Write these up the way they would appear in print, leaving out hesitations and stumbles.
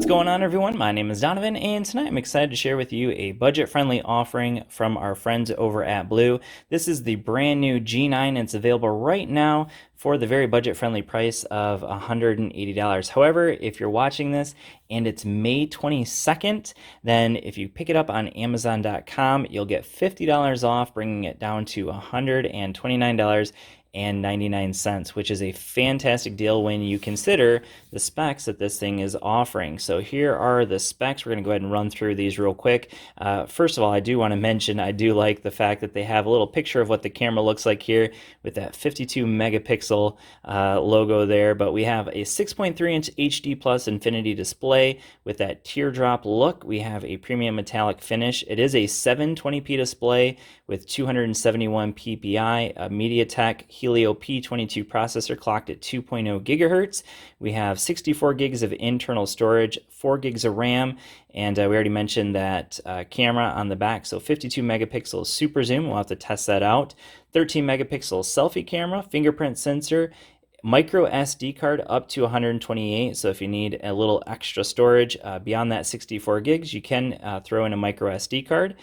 going on, everyone? My name is Donovan, and tonight I'm excited to share with you a budget-friendly offering from our friends over at Blue. This is the brand new G9, and it's available right now for the very budget-friendly price of $180. However, if you're watching this and it's May 22nd, then if you pick it up on Amazon.com, you'll get $50 off, bringing it down to $129.99, which is a fantastic deal when you consider the specs that this thing is offering. So here are the specs. We're going to go ahead and run through these real quick. First of all, I do want to mention I do like the fact that they have a little picture of what the camera looks like here with that 52 megapixel logo there, but we have a 6.3-inch HD plus Infinity display with that teardrop look. We have a premium metallic finish. It is a 720p display with 271 ppi, a MediaTek Helio P22 processor clocked at 2.0 gigahertz. We have 64 gigs of internal storage, 4 gigs of RAM, and we already mentioned that camera on the back, so 52 megapixel super zoom. We'll have to test that out. 13 megapixel selfie camera, fingerprint sensor, micro SD card up to 128. So if you need a little extra storage beyond that 64 gigs, you can throw in a micro SD card.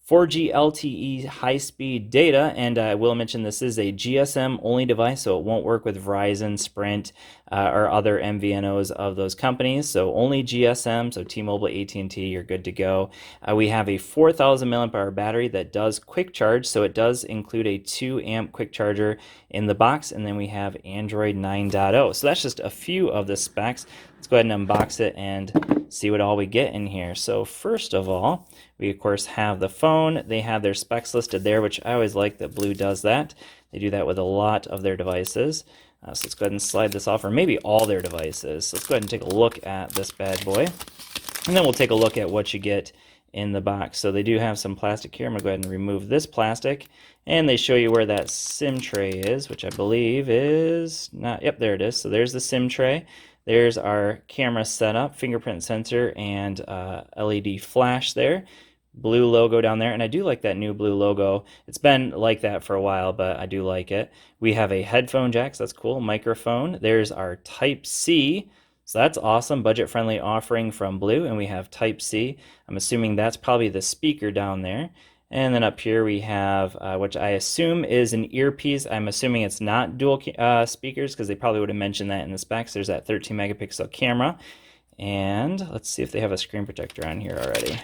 4G LTE high-speed data, and I will mention this is a GSM-only device, so it won't work with Verizon, Sprint, or other MVNOs of those companies. So only GSM, so T-Mobile, AT&T, you're good to go. We have a 4,000 milliamp hour battery that does quick charge, so it does include a 2 amp quick charger in the box, and then we have Android 9.0. So that's just a few of the specs. Let's go ahead and unbox it and see what all we get in here. So first of all, we of course have the phone. They have their specs listed there, which I always like that Blue does that. They do that with a lot of their devices. So let's go ahead and slide this off, or maybe all their devices. So let's go ahead and take a look at this bad boy. And then we'll take a look at what you get in the box. So they do have some plastic here. I'm going to go ahead and remove this plastic. And they show you where that SIM tray is, which I believe is not, yep, there it is. So there's the SIM tray. There's our camera setup, fingerprint sensor, and LED flash there. Blue logo down there, and I do like that new blue logo. It's been like that for a while, but I do like it. We have a headphone jack, so that's cool. Microphone. There's our Type-C. So that's awesome, budget-friendly offering from Blue, and we have Type-C. I'm assuming that's probably the speaker down there. And then up here we have, which I assume is an earpiece. I'm assuming it's not dual speakers because they probably would have mentioned that in the specs. There's that 13 megapixel camera. And let's see if they have a screen protector on here already.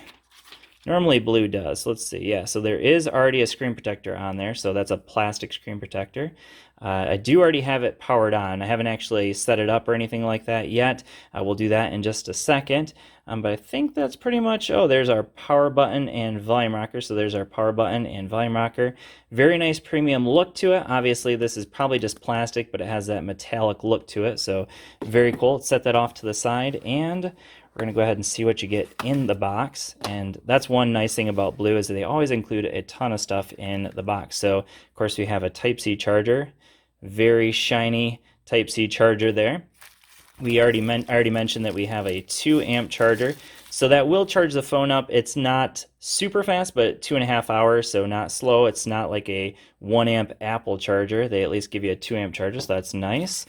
Normally Blue does. Let's see. Yeah, so there is already a screen protector on there, so that's a plastic screen protector. I do already have it powered on. I haven't actually set it up or anything like that yet. We'll do that in just a second. But I think that's pretty much, oh, there's our power button and volume rocker. So there's our power button and volume rocker. Very nice premium look to it. Obviously, this is probably just plastic, but it has that metallic look to it. So very cool. Let's set that off to the side, and we're going to go ahead and see what you get in the box. And that's one nice thing about Blue is that they always include a ton of stuff in the box. So, of course, we have a Type-C charger. Very shiny Type-C charger there. I already mentioned that we have a 2 amp charger. So that will charge the phone up. It's not super fast, but 2.5 hours, so not slow. It's not like a 1 amp Apple charger. They at least give you a 2 amp charger, so that's nice.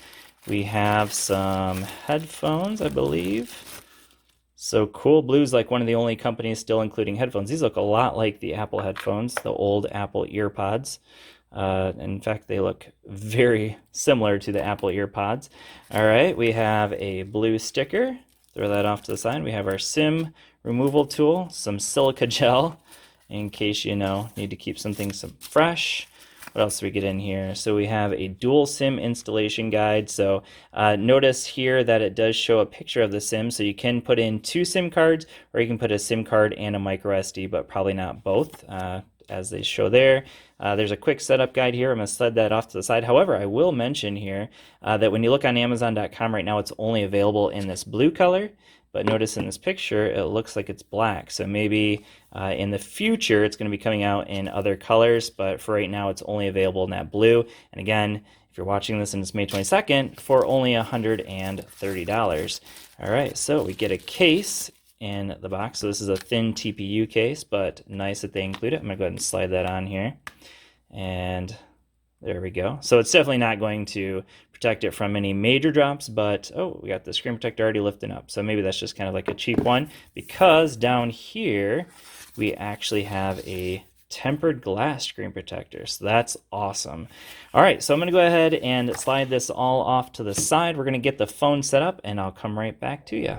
We have some headphones, I believe. So cool. Blue's like one of the only companies still including headphones. These look a lot like the Apple headphones, the old Apple EarPods. In fact, they look very similar to the Apple EarPods. All right, we have a Blue sticker. Throw that off to the side. We have our SIM removal tool, some silica gel in case you need to keep some things fresh. What else do we get in here? So we have a dual SIM installation guide. So notice here that it does show a picture of the SIM. So you can put in 2 SIM cards, or you can put a SIM card and a micro SD, but probably not both, as they show there. There's a quick setup guide here. I'm going to slide that off to the side. However, I will mention here that when you look on Amazon.com right now, it's only available in this blue color. But notice in this picture, it looks like it's black. So maybe in the future, it's going to be coming out in other colors. But for right now, it's only available in that blue. And again, if you're watching this and it's May 22nd, for only $130. All right, so we get a case in the box. So this is a thin TPU case, but nice that they include it. I'm going to go ahead and slide that on here. And There we go. So it's definitely not going to protect it from any major drops, but oh, we got the screen protector already lifting up. So maybe that's just kind of like a cheap one, because down here we actually have a tempered glass screen protector. So that's awesome. All right, so I'm going to go ahead and slide this all off to the side. We're going to get the phone set up and I'll come right back to you.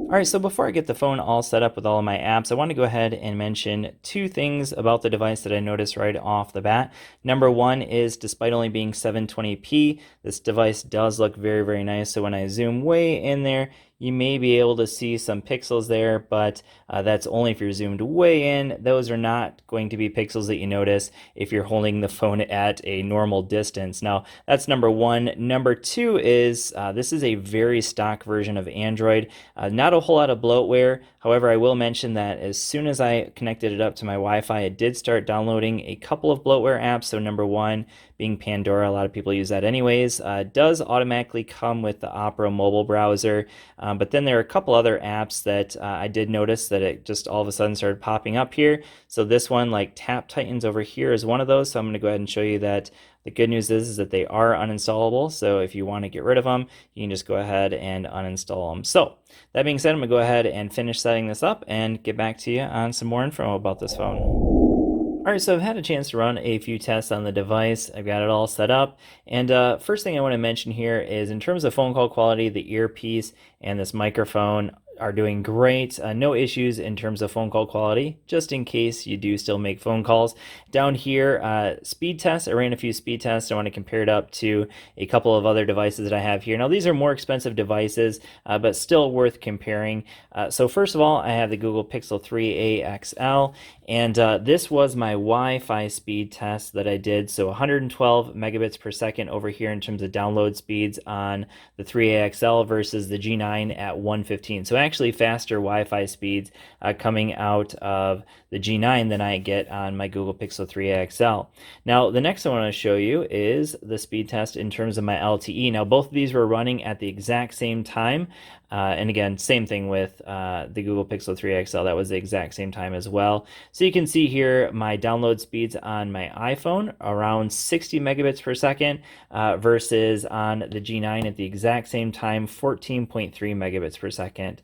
All right, so before I get the phone all set up with all of my apps, I want to go ahead and mention two things about the device that I noticed right off the bat. Number one is, despite only being 720p, this device does look very, very nice. So when I zoom way in there, you may be able to see some pixels there, but that's only if you're zoomed way in. Those are not going to be pixels that you notice if you're holding the phone at a normal distance. Now, that's number one. Number two is this is a very stock version of Android. Not a whole lot of bloatware. However, I will mention that as soon as I connected it up to my Wi-Fi, it did start downloading a couple of bloatware apps. So number one being Pandora, a lot of people use that anyways. It does automatically come with the Opera mobile browser, but then there are a couple other apps that I did notice that it just all of a sudden started popping up here. So this one, like Tap Titans over here, is one of those. So I'm going to go ahead and show you that. The good news is that they are uninstallable, so if you want to get rid of them, you can just go ahead and uninstall them. So that being said, I'm going to go ahead and finish setting this up and get back to you on some more info about this phone. All right, so I've had a chance to run a few tests on the device. I've got it all set up. And first thing I want to mention here is, in terms of phone call quality, the earpiece and this microphone are doing great. No issues in terms of phone call quality, just in case you do still make phone calls. Down here, speed tests. I ran a few speed tests. I want to compare it up to a couple of other devices that I have here. Now, these are more expensive devices, but still worth comparing. So first of all, I have the Google Pixel 3a XL, and this was my Wi-Fi speed test that I did. So 112 megabits per second over here in terms of download speeds on the 3a XL versus the G9 at 115. So actually faster Wi-Fi speeds coming out of the G9 than I get on my Google Pixel 3a XL. Now, the next I want to show you is the speed test in terms of my LTE. Now, both of these were running at the exact same time. And again, same thing with the Google Pixel 3 XL. That was the exact same time as well. So you can see here my download speeds on my iPhone around 60 megabits per second versus on the G9 at the exact same time, 14.3 megabits per second.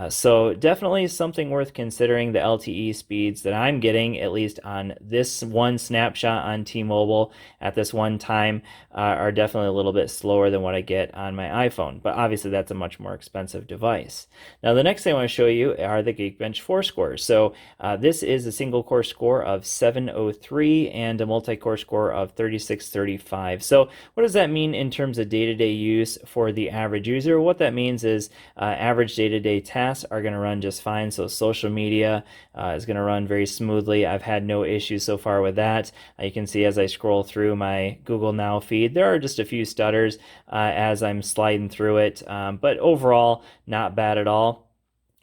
So definitely something worth considering. The LTE speeds that I'm getting, at least on this one snapshot on T-Mobile at this one time, are definitely a little bit slower than what I get on my iPhone. But obviously that's a much more expensive device. Now, the next thing I want to show you are the Geekbench 4 scores. So this is a single core score of 703 and a multi-core score of 3635. So what does that mean in terms of day-to-day use for the average user? What that means is average day-to-day tasks are going to run just fine. So social media is going to run very smoothly. I've had no issues so far with that. You can see as I scroll through my Google Now feed, there are just a few stutters as I'm sliding through it, but overall, not bad at all.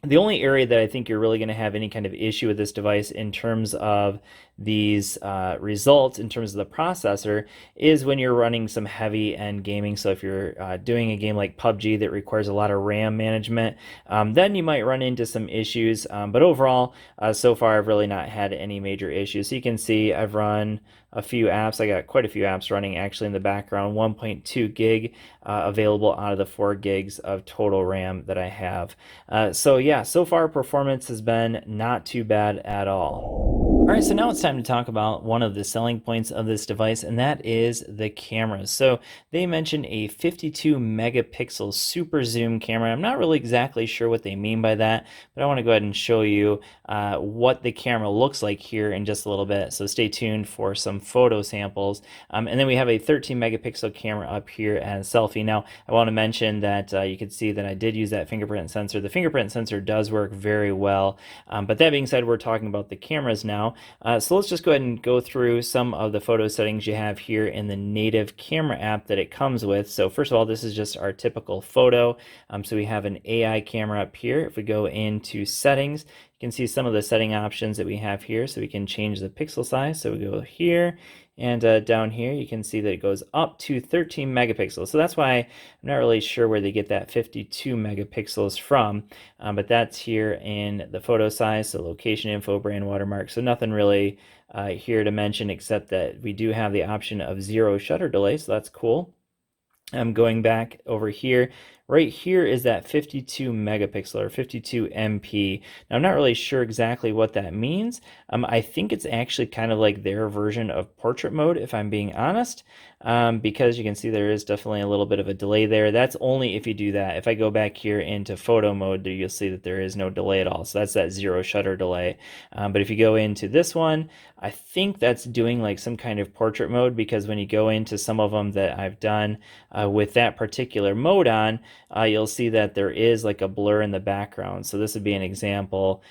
The only area that I think you're really going to have any kind of issue with this device in terms of these results, in terms of the processor, is when you're running some heavy end gaming. So if you're doing a game like PUBG that requires a lot of RAM management, then you might run into some issues. But overall, so far, I've really not had any major issues. So you can see I've run a few apps. I got quite a few apps running actually in the background, 1.2 gig available out of the 4 gigs of total RAM that I have. So yeah, so far performance has been not too bad at all. All right, so now it's time to talk about one of the selling points of this device, and that is the cameras. So they mentioned a 52 megapixel super zoom camera. I'm not really exactly sure what they mean by that, but I want to go ahead and show you what the camera looks like here in just a little bit. So stay tuned for some photo samples. And then we have a 13 megapixel camera up here as selfie. Now, I want to mention that you can see that I did use that fingerprint sensor. The fingerprint sensor does work very well. But that being said, we're talking about the cameras now. So let's just go ahead and go through some of the photo settings you have here in the native camera app that it comes with. So first of all, this is just our typical photo. So we have an AI camera up here. If we go into settings, you can see some of the setting options that we have here. So we can change the pixel size. So we go here, and down here you can see that it goes up to 13 megapixels. So that's why I'm not really sure where they get that 52 megapixels from, but that's here in the photo size, so location info, brand watermark, so nothing really here to mention, except that we do have the option of 0 shutter delay, so that's cool. I'm going back over here. Right here is that 52 megapixel or 52 MP. Now, I'm not really sure exactly what that means. I think it's actually kind of like their version of portrait mode, if I'm being honest, because you can see there is definitely a little bit of a delay there. That's only if you do that. If I go back here into photo mode, you'll see that there is no delay at all. So that's that 0 shutter delay. But if you go into this one, I think that's doing like some kind of portrait mode, because when you go into some of them that I've done with that particular mode on, you'll see that there is like a blur in the background. So this would be an example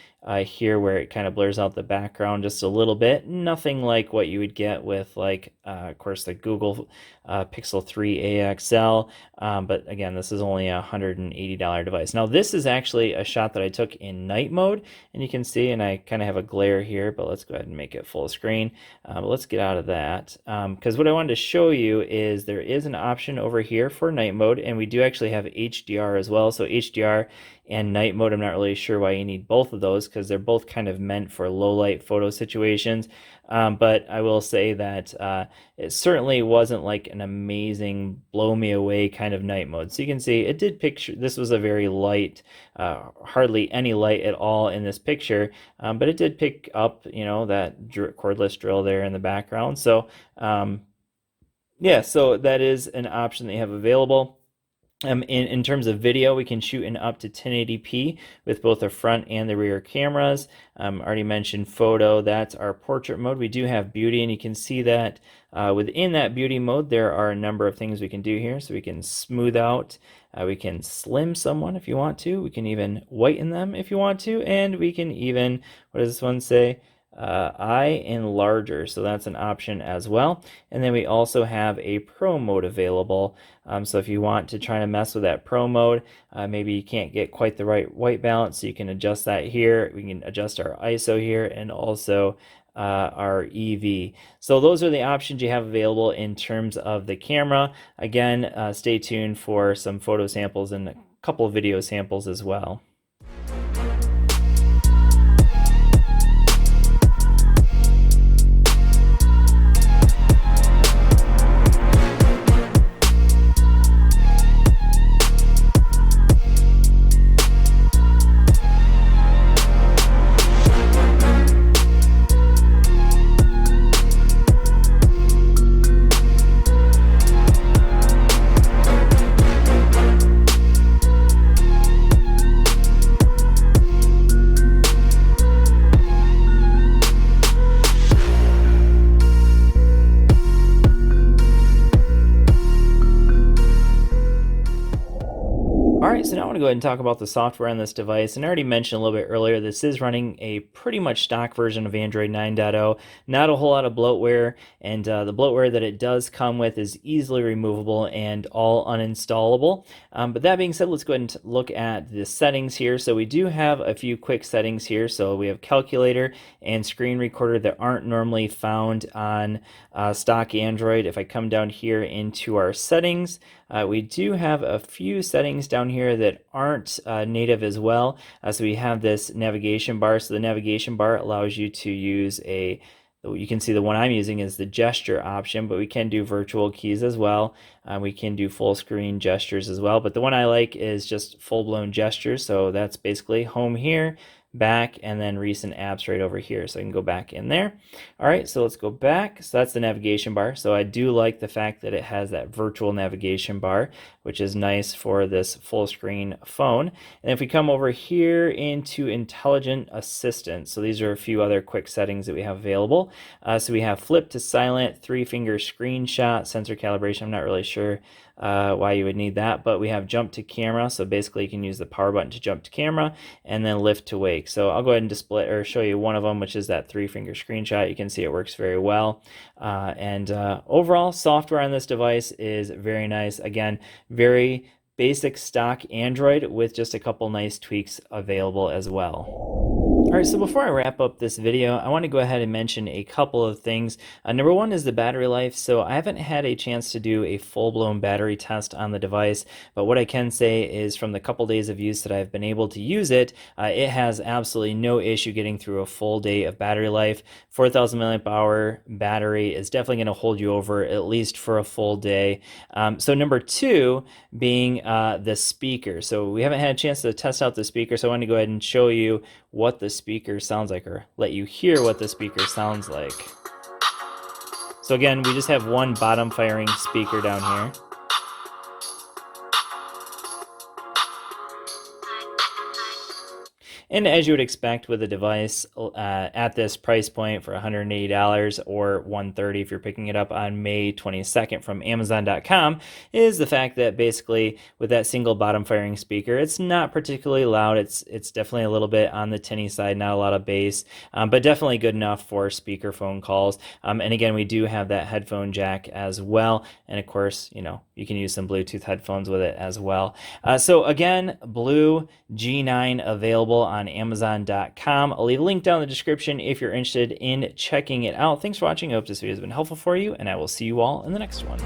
here where it kind of blurs out the background just a little bit. Nothing like what you would get with like, of course, the Google Pixel 3 AXL. But again, this is only a $180 device. Now, this is actually a shot that I took in night mode, and you can see, and I kind of have a glare here, but let's go ahead and make it full screen. But let's get out of that, because what I wanted to show you is there is an option over here for night mode, and we do actually have HDR as well. So HDR and night mode, I'm not really sure why you need both of those, because they're both kind of meant for low light photo situations. But I will say that it certainly wasn't like an amazing blow me away kind of night mode. So you can see it did picture, this was a very light, hardly any light at all in this picture, but it did pick up, you know, that cordless drill there in the background. So yeah, so that is an option that you have available. In terms of video, we can shoot in up to 1080p with both the front and the rear cameras. Already mentioned photo, that's our portrait mode. We do have beauty, and you can see that within that beauty mode, there are a number of things we can do here. So we can smooth out, we can slim someone if you want to, we can even whiten them if you want to, and we can even, what does this one say? Eye enlarger, so that's an option as well. And then we also have a pro mode available. So if you want to try to mess with that pro mode, maybe you can't get quite the right white balance, so you can adjust that here. We can adjust our ISO here, and also our EV. So those are the options you have available in terms of the camera. Again, stay tuned for some photo samples and a couple of video samples as well. All right, so now I want to go ahead and talk about the software on this device. And I already mentioned a little bit earlier, this is running a pretty much stock version of Android 9.0. Not a whole lot of bloatware, and the bloatware that it does come with is easily removable and all uninstallable. But that being said, let's go ahead and look at the settings here. So we do have a few quick settings here. So we have calculator and screen recorder that aren't normally found on stock Android. If I come down here into our settings, we do have a few settings down here that aren't native as well. So we have this navigation bar. So the navigation bar allows you to use you can see the one I'm using is the gesture option, but we can do virtual keys as well. We can do full screen gestures as well, but the one I like is just full-blown gestures. So that's basically home here, back, and then recent apps right over here. So I can go back in there. All right, so let's go back. So that's the navigation bar. So I do like the fact that it has that virtual navigation bar, which is nice for this full screen phone. And if we come over here into intelligent assistant, so these are a few other quick settings that we have available. So we have flip to silent, 3-finger screenshot, sensor calibration. I'm not really sure why you would need that, but we have jump to camera. So basically you can use the power button to jump to camera, and then lift to wake. So I'll go ahead and display or show you one of them, which is that 3-finger screenshot. You can see it works very well. Overall software on this device is very nice. Again, very basic stock Android with just a couple nice tweaks available as well. All right, so before I wrap up this video, I want to go ahead and mention a couple of things. Number one is the battery life. So I haven't had a chance to do a full-blown battery test on the device, but what I can say is from the couple days of use that I've been able to use it, it has absolutely no issue getting through a full day of battery life. 4,000 milliamp hour battery is definitely going to hold you over at least for a full day. So number two being the speaker. So we haven't had a chance to test out the speaker, so I want to go ahead and show you what the speaker sounds like, or let you hear what the speaker sounds like. So again, we just have one bottom firing speaker down here. And as you would expect with a device at this price point for $180 or $130 if you're picking it up on May 22nd from Amazon.com, is the fact that basically with that single bottom firing speaker, it's not particularly loud. It's definitely a little bit on the tinny side, not a lot of bass, but definitely good enough for speaker phone calls. And again, we do have that headphone jack as well. And of course, you know, you can use some Bluetooth headphones with it as well. So again, Blue G9 available on Amazon.com. I'll leave a link down in the description if you're interested in checking it out. Thanks for watching. I hope this video has been helpful for you, and I will see you all in the next one.